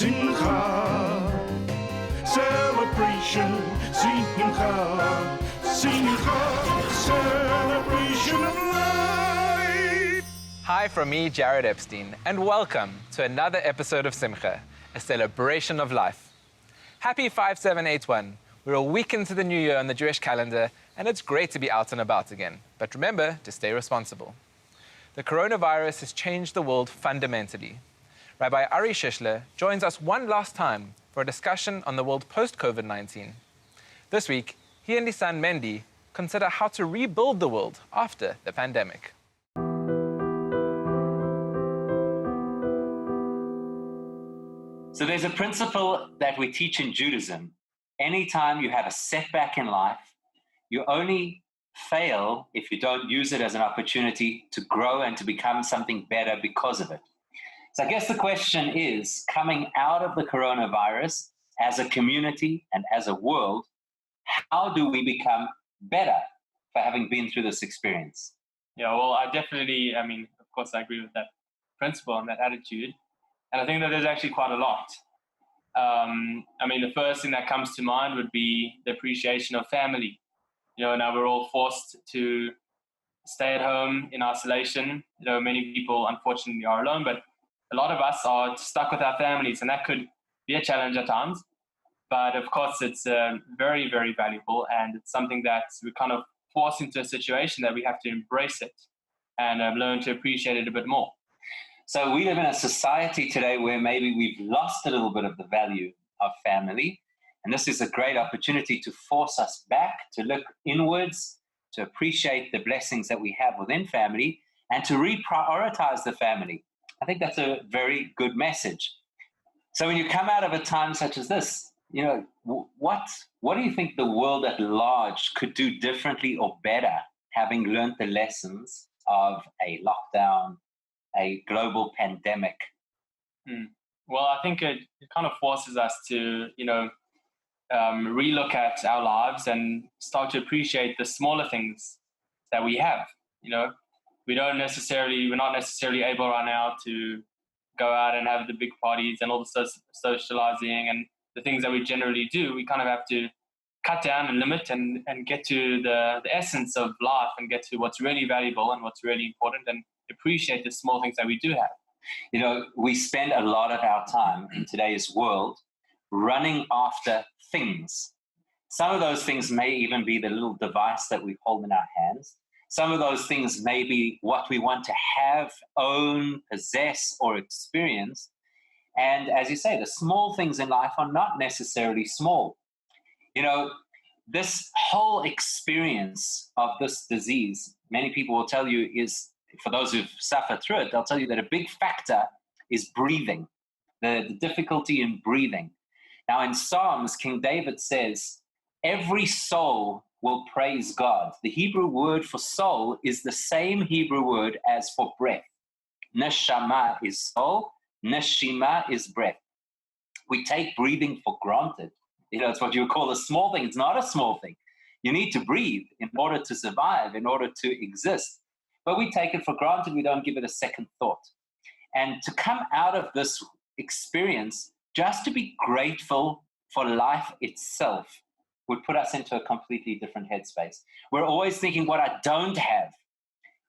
Simcha, celebration, Simcha, Simcha, celebration of life. Hi from me, Jared Epstein, and welcome to another episode of Simcha, a celebration of life. Happy 5781. We're a week into the new year on the Jewish calendar, and it's great to be out and about again. But remember to stay responsible. The coronavirus has changed the world fundamentally. Rabbi Ari Shishler joins us one last time for a discussion on the world post-COVID-19. This week, he and his son Mendy consider how to rebuild the world after the pandemic. So there's a principle that we teach in Judaism. Anytime you have a setback in life, you only fail if you don't use it as an opportunity to grow and to become something better because of it. So I guess the question is, coming out of the coronavirus as a community and as a world, how do we become better for having been through this experience? Yeah, well, of course I agree with that principle and that attitude. And I think that there's actually quite a lot. The first thing that comes to mind would be the appreciation of family. Now we're all forced to stay at home in isolation. Many people unfortunately are alone, but a lot of us are stuck with our families, and that could be a challenge at times. But of course, it's very, very valuable, and it's something that we're kind of forced into a situation that we have to embrace it and learn to appreciate it a bit more. So we live in a society today where maybe we've lost a little bit of the value of family. And this is a great opportunity to force us back, to look inwards, to appreciate the blessings that we have within family, and to reprioritize the family. I think that's a very good message. So when you come out of a time such as this, what do you think the world at large could do differently or better, having learned the lessons of a lockdown, a global pandemic? Well, I think it kind of forces us to, relook at our lives and start to appreciate the smaller things that we have. We're not necessarily able right now to go out and have the big parties and all the socializing and the things that we generally do. We kind of have to cut down and limit and get to the essence of life and get to what's really valuable and what's really important and appreciate the small things that we do have. We spend a lot of our time in today's world running after things. Some of those things may even be the little device that we hold in our hands. Some of those things may be what we want to have, own, possess, or experience. And as you say, the small things in life are not necessarily small. This whole experience of this disease, many people will tell you is, for those who've suffered through it, they'll tell you that a big factor is breathing, the difficulty in breathing. Now in Psalms, King David says, every soul will praise God. The Hebrew word for soul is the same Hebrew word as for breath. Neshama is soul, neshima is breath. We take breathing for granted. It's what you would call a small thing. It's not a small thing. You need to breathe in order to survive, in order to exist. But we take it for granted. We don't give it a second thought. And to come out of this experience, just to be grateful for life itself, would put us into a completely different headspace. We're always thinking what I don't have,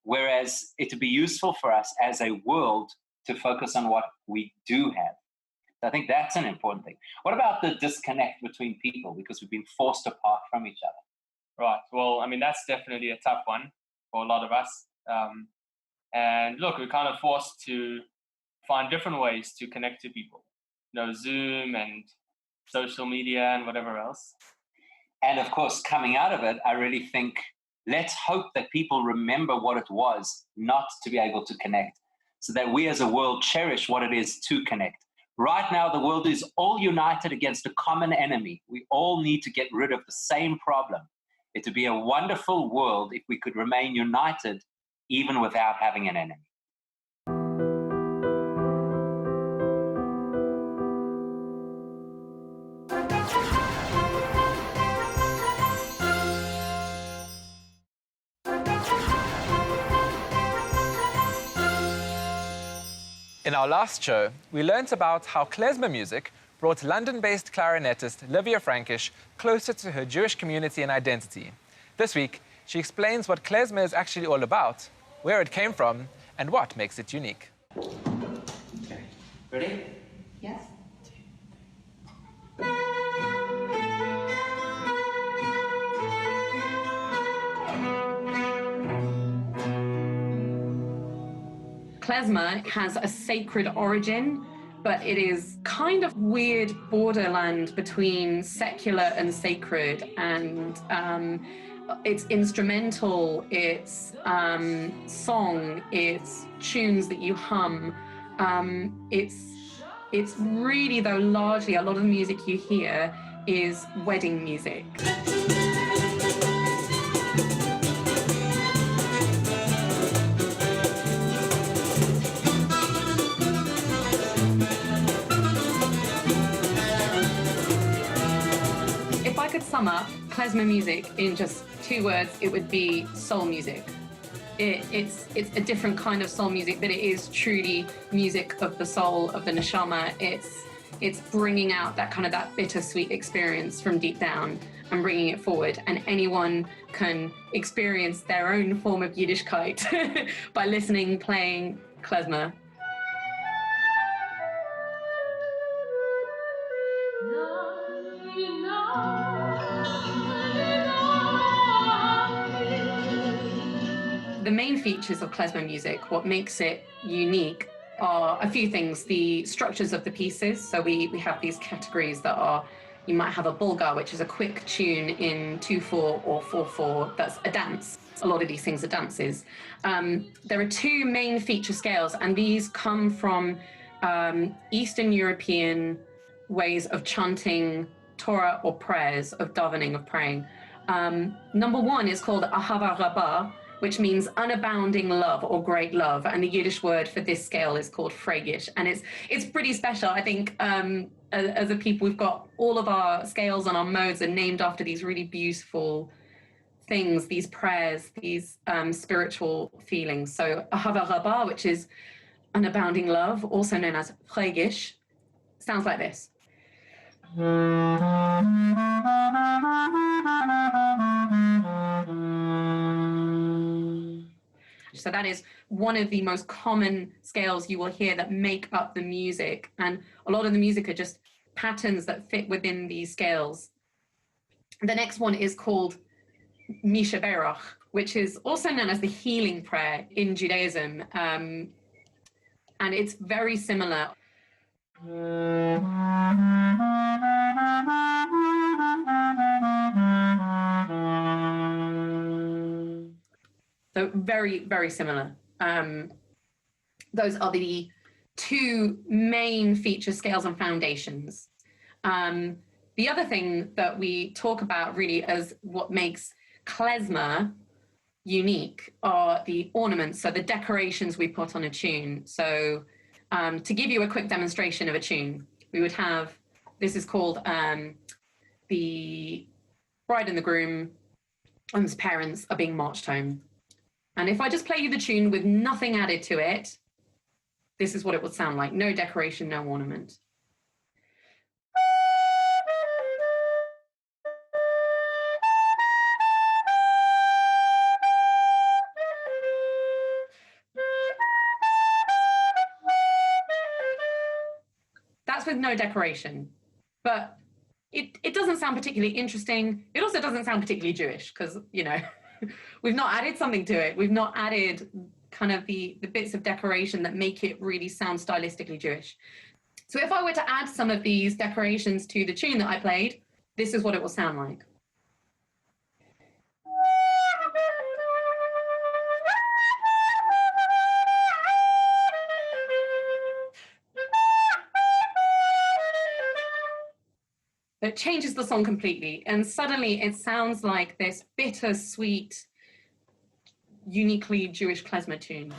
whereas it would be useful for us as a world to focus on what we do have. So I think that's an important thing. What about the disconnect between people because we've been forced apart from each other? Right. Well, that's definitely a tough one for a lot of us. And look, we're kind of forced to find different ways to connect to people. Zoom and social media and whatever else. And of course, coming out of it, I really think, let's hope that people remember what it was not to be able to connect, so that we as a world cherish what it is to connect. Right now, the world is all united against a common enemy. We all need to get rid of the same problem. It would be a wonderful world if we could remain united, even without having an enemy. In our last show, we learnt about how klezmer music brought London-based clarinetist Livia Frankish closer to her Jewish community and identity. This week, she explains what klezmer is actually all about, where it came from, and what makes it unique. Okay. Ready? Yes. Klezmer has a sacred origin, but it is kind of weird borderland between secular and sacred, and it's instrumental, it's song, it's tunes that you hum. It's really, though, largely a lot of the music you hear is wedding music. If I could sum up klezmer music in just 2 words, it would be soul music. It's a different kind of soul music, but it is truly music of the soul, of the neshama. It's bringing out that bittersweet experience from deep down and bringing it forward. And anyone can experience their own form of Yiddishkeit by listening, playing klezmer. The main features of klezmer music, what makes it unique, are a few things. The structures of the pieces. So we have these categories that are, you might have a bulgar, which is a quick tune in 2/4 or 4/4. That's a dance. A lot of these things are dances. There are 2 main feature scales, and these come from Eastern European ways of chanting Torah or prayers, of davening, of praying. Number 1 is called ahava rabbah, which means unabounding love or great love. And the Yiddish word for this scale is called fregish. And it's pretty special. I think as a people, we've got all of our scales and our modes are named after these really beautiful things, these prayers, these spiritual feelings. So ahava rabbah, which is unabounding love, also known as fregish, sounds like this. So that is one of the most common scales you will hear that make up the music. And a lot of the music are just patterns that fit within these scales. The next one is called Misha Berach, which is also known as the healing prayer in Judaism. And it's very similar. So very, very similar. Those are the 2 main feature scales and foundations. The other thing that we talk about really as what makes klezmer unique are the ornaments, so the decorations we put on a tune. So to give you a quick demonstration of a tune, we would have, this is called the bride and the groom and his parents are being marched home. And if I just play you the tune with nothing added to it, this is what it would sound like. No decoration, no ornament. That's with no decoration. But it doesn't sound particularly interesting. It also doesn't sound particularly Jewish because, you know, we've not added something to it. We've not added kind of the bits of decoration that make it really sound stylistically Jewish. So if I were to add some of these decorations to the tune that I played, this is what it will sound like. It changes the song completely, and suddenly it sounds like this bittersweet, uniquely Jewish klezmer tune.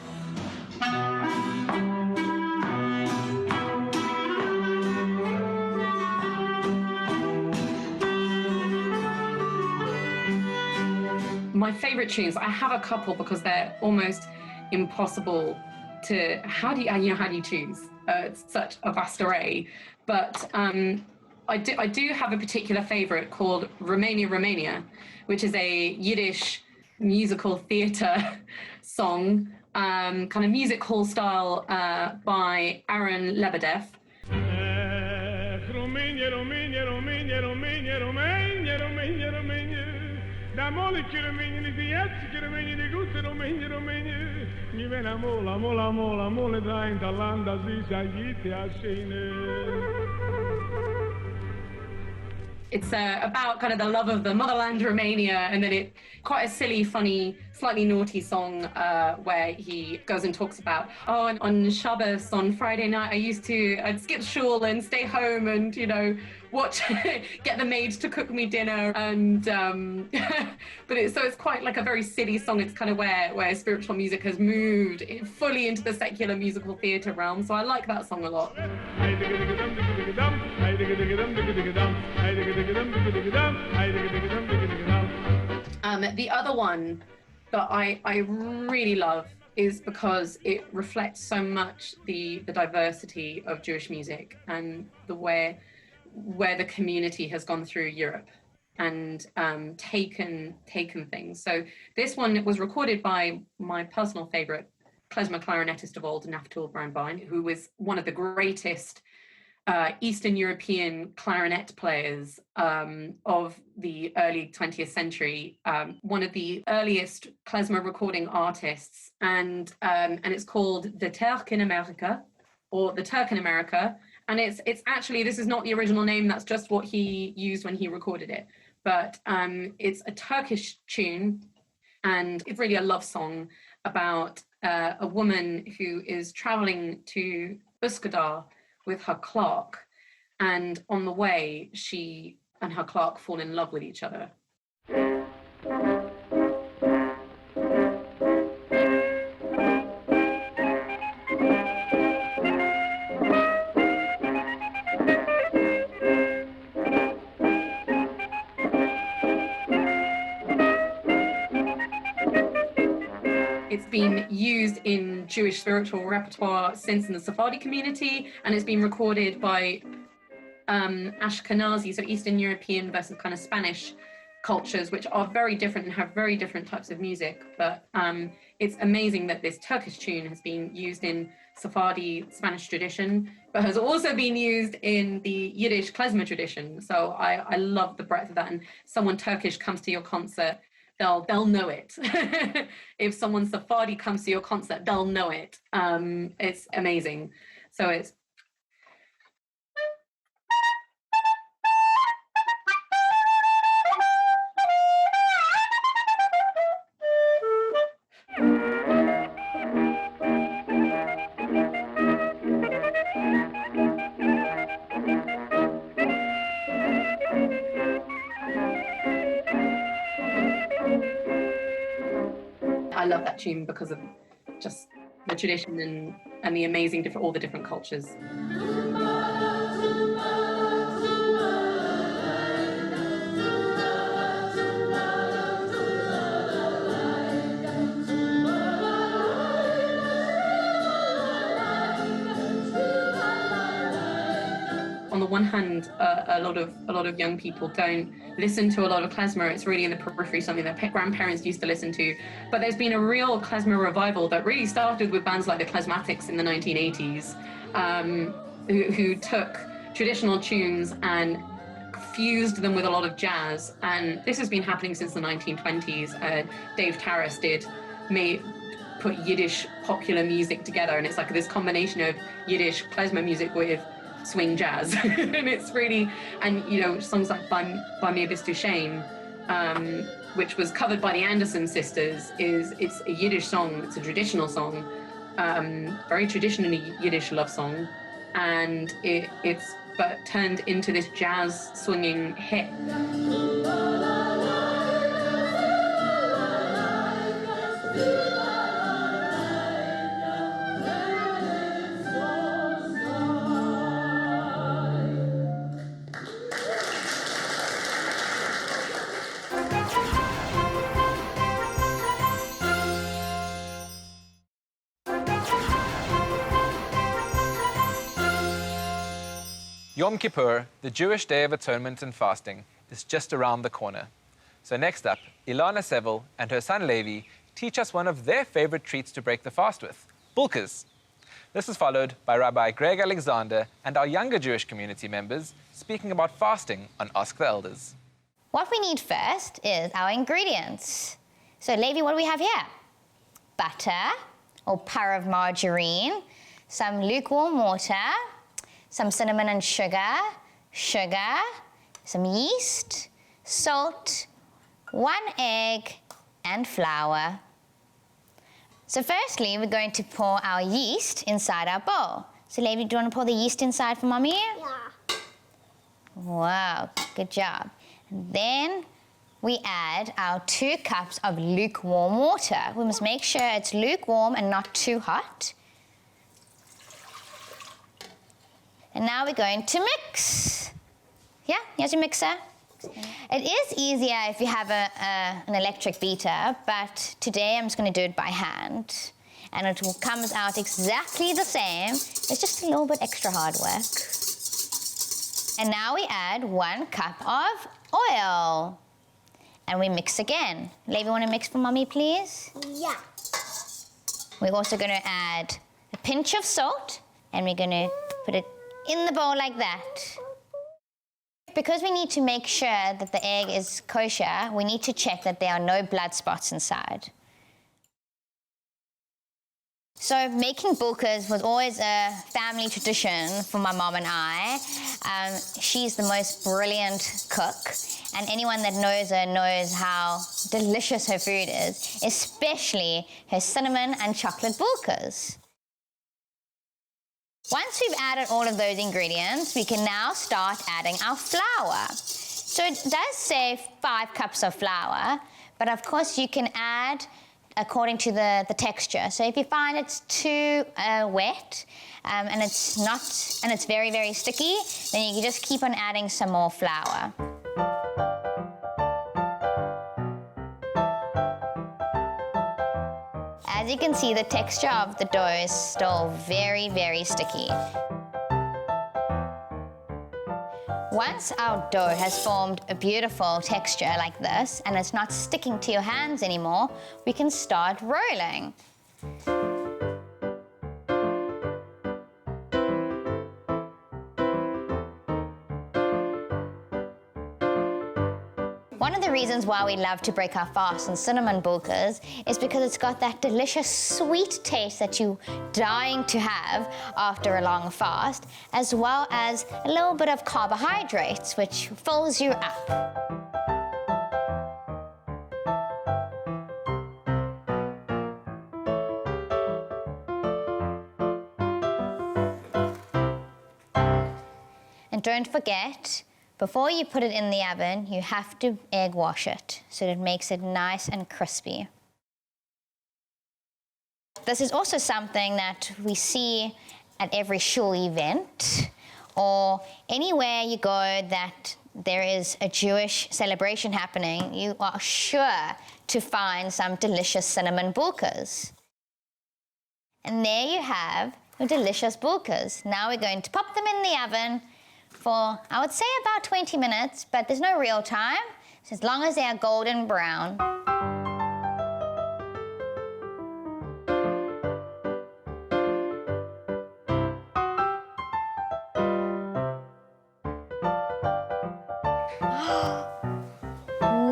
My favorite tunes, I have a couple because they're almost impossible to how do you choose? It's such a vast array, but I do have a particular favorite called Romania, which is a Yiddish musical theater song, kind of music hall style, by Aaron Lebedev. Romania, Romania, Romania, Romania, Romania, Romania, Romania. Da moliche Romania, di jetziger Romania, di gute Romania, Romania. Mi ven amol, amol, amol, amol, da in der Land, das ist ja jite It's about kind of the love of the motherland, Romania, and then it quite a silly, funny, slightly naughty song where he goes and talks about, and on Shabbos, on Friday night, I'd skip shul and stay home and, watch, get the maids to cook me dinner. And, but it's quite like a very silly song. It's kind of where spiritual music has moved fully into the secular musical theater realm. So I like that song a lot. The other one that I really love is because it reflects so much the diversity of Jewish music and the way where the community has gone through Europe and taken things. So this one was recorded by my personal favorite klezmer clarinetist of old, Naftul Brownbein, who was one of the greatest Eastern European clarinet players of the early 20th century, one of the earliest klezmer recording artists, and it's called The Turk in America, or The Turk in America, and it's actually, this is not the original name, that's just what he used when he recorded it, but it's a Turkish tune, and it's really a love song about a woman who is traveling to Üsküdar with her clerk, and on the way she and her clerk fall in love with each other. It's been used in Jewish spiritual repertoire since in the Sephardi community, and it's been recorded by Ashkenazi, so Eastern European versus kind of Spanish cultures, which are very different and have very different types of music. But it's amazing that this Turkish tune has been used in Sephardi Spanish tradition, but has also been used in the Yiddish klezmer tradition. So I love the breadth of that. And someone Turkish comes to your concert, they'll know it. If someone Sephardi comes to your concert, they'll know it. It's amazing. So it's I love that tune because of just the tradition and the amazing all the different cultures. On the one hand, a lot of young people don't listen to a lot of klezmer. It's really in the periphery, something that grandparents used to listen to. But there's been a real klezmer revival that really started with bands like the Klezmatics in the 1980s, who took traditional tunes and fused them with a lot of jazz. And this has been happening since the 1920s. Dave Tarras put Yiddish popular music together, and it's like this combination of Yiddish klezmer music with swing jazz. And it's really, and songs like By Mir Bist Du Shame, which was covered by the Anderson sisters, it's a Yiddish song, it's a traditional song, very traditionally Yiddish love song, and it's but turned into this jazz swinging hit. Yom Kippur, the Jewish Day of Atonement and Fasting, is just around the corner. So next up, Ilana Seville and her son Levi teach us one of their favorite treats to break the fast with, bulkas. This is followed by Rabbi Greg Alexander and our younger Jewish community members speaking about fasting on Ask the Elders. What we need first is our ingredients. So Levi, what do we have here? Butter or par of margarine, some lukewarm water, some cinnamon and sugar, some yeast, salt, 1 egg, and flour. So firstly, we're going to pour our yeast inside our bowl. So Levi, do you want to pour the yeast inside for Mommy? Yeah. Wow, good job. And then we add our 2 cups of lukewarm water. We must make sure it's lukewarm and not too hot. And now we're going to mix. Yeah, here's your mixer. It is easier if you have an electric beater, but today I'm just going to do it by hand. And it comes out exactly the same. It's just a little bit extra hard work. And now we add 1 cup of oil. And we mix again. Levi, want to mix for Mommy, please? Yeah. We're also going to add a pinch of salt, and we're going to put it in the bowl like that. Because we need to make sure that the egg is kosher, we need to check that there are no blood spots inside. So making bulkas was always a family tradition for my mom and I. She's the most brilliant cook, and anyone that knows her knows how delicious her food is, especially her cinnamon and chocolate bulkas. Once we've added all of those ingredients, we can now start adding our flour. So it does say 5 cups of flour, but of course you can add according to the texture. So if you find it's too wet and it's very, very sticky, then you can just keep on adding some more flour. As you can see, the texture of the dough is still very, very sticky. Once our dough has formed a beautiful texture like this, and it's not sticking to your hands anymore, we can start rolling. One of the reasons why we love to break our fast on cinnamon bulkas is because it's got that delicious sweet taste that you're dying to have after a long fast, as well as a little bit of carbohydrates, which fills you up. And don't forget, before you put it in the oven, you have to egg wash it so that it makes it nice and crispy. This is also something that we see at every shul event or anywhere you go that there is a Jewish celebration happening, you are sure to find some delicious cinnamon bulkas. And there you have your delicious bulkas. Now we're going to pop them in the oven for, I would say, about 20 minutes, but there's no real time, so as long as they are golden brown.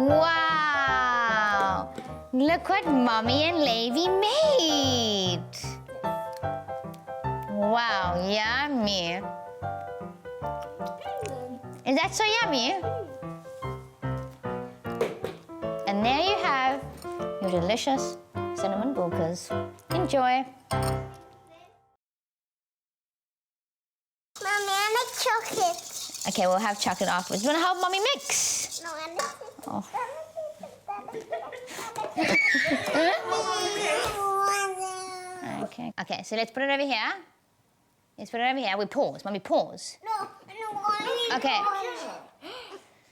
Wow! Look what Mommy and Levi made! Wow, yummy! Is that so yummy? And there you have your delicious cinnamon bulkas. Enjoy. Mommy, I like chocolate. Okay, we'll have chocolate afterwards. You want to help Mommy mix? No, I like Okay. Okay, so let's put it over here. Let's put it over here. We pause. Mommy, pause. No, Okay.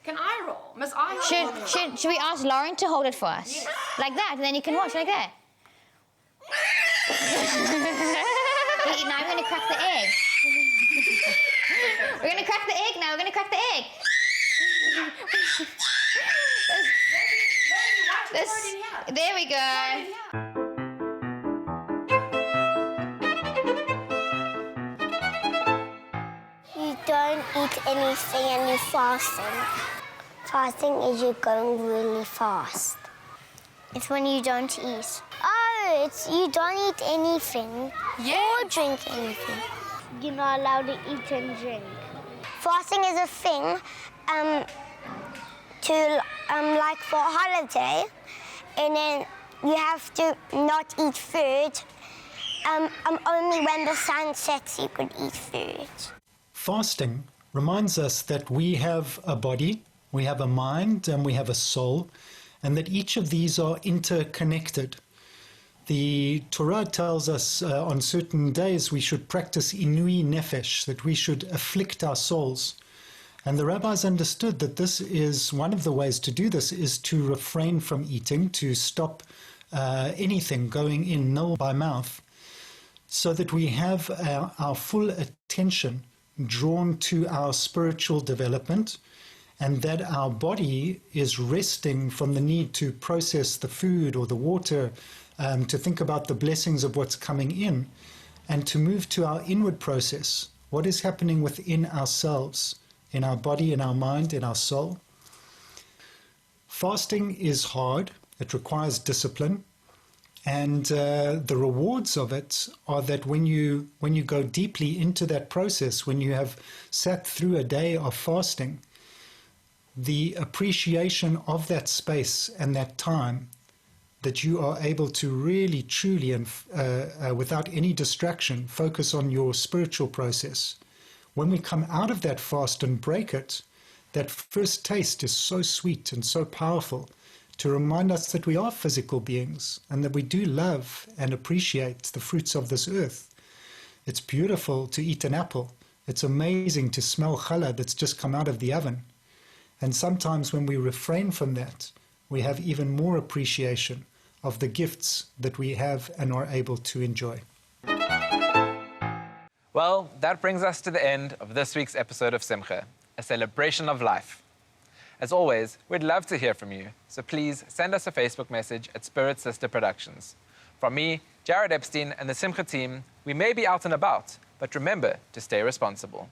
Can I roll? Must I roll? Should we ask Lauren to hold it for us? Yes. Like that, and then you can watch like that. Now I'm going to crack the egg. We're gonna crack the egg now. We're gonna crack the egg. There we go. You don't eat anything and you're fasting. Fasting is you're going really fast. It's when you don't eat. Oh, it's you don't eat anything or drink anything. You're not allowed to eat and drink. Fasting is a thing to like for a holiday, and then you have to not eat food. Only when the sun sets you could eat food. Fasting reminds us that we have a body, we have a mind, and we have a soul, and that each of these are interconnected. The Torah tells us on certain days we should practice inui nefesh, that we should afflict our souls. And the rabbis understood that this is one of the ways to do this is to refrain from eating, to stop anything going in nil by mouth, so that we have our full attention drawn to our spiritual development, and that our body is resting from the need to process the food or the water, to think about the blessings of what's coming in, and to move to our inward process, what is happening within ourselves, in our body, in our mind, in our soul. Fasting is hard, it requires discipline, and the rewards of it are that when you go deeply into that process, when you have sat through a day of fasting, the appreciation of that space and that time, that you are able to really, truly, and without any distraction, focus on your spiritual process. When we come out of that fast and break it, that first taste is so sweet and so powerful to remind us that we are physical beings and that we do love and appreciate the fruits of this earth. It's beautiful to eat an apple. It's amazing to smell challah that's just come out of the oven. And sometimes when we refrain from that, we have even more appreciation of the gifts that we have and are able to enjoy. Well, that brings us to the end of this week's episode of Simcha, a celebration of life. As always, we'd love to hear from you, so please send us a Facebook message at Spirit Sister Productions. From me, Jared Epstein, and the Simcha team, we may be out and about, but remember to stay responsible.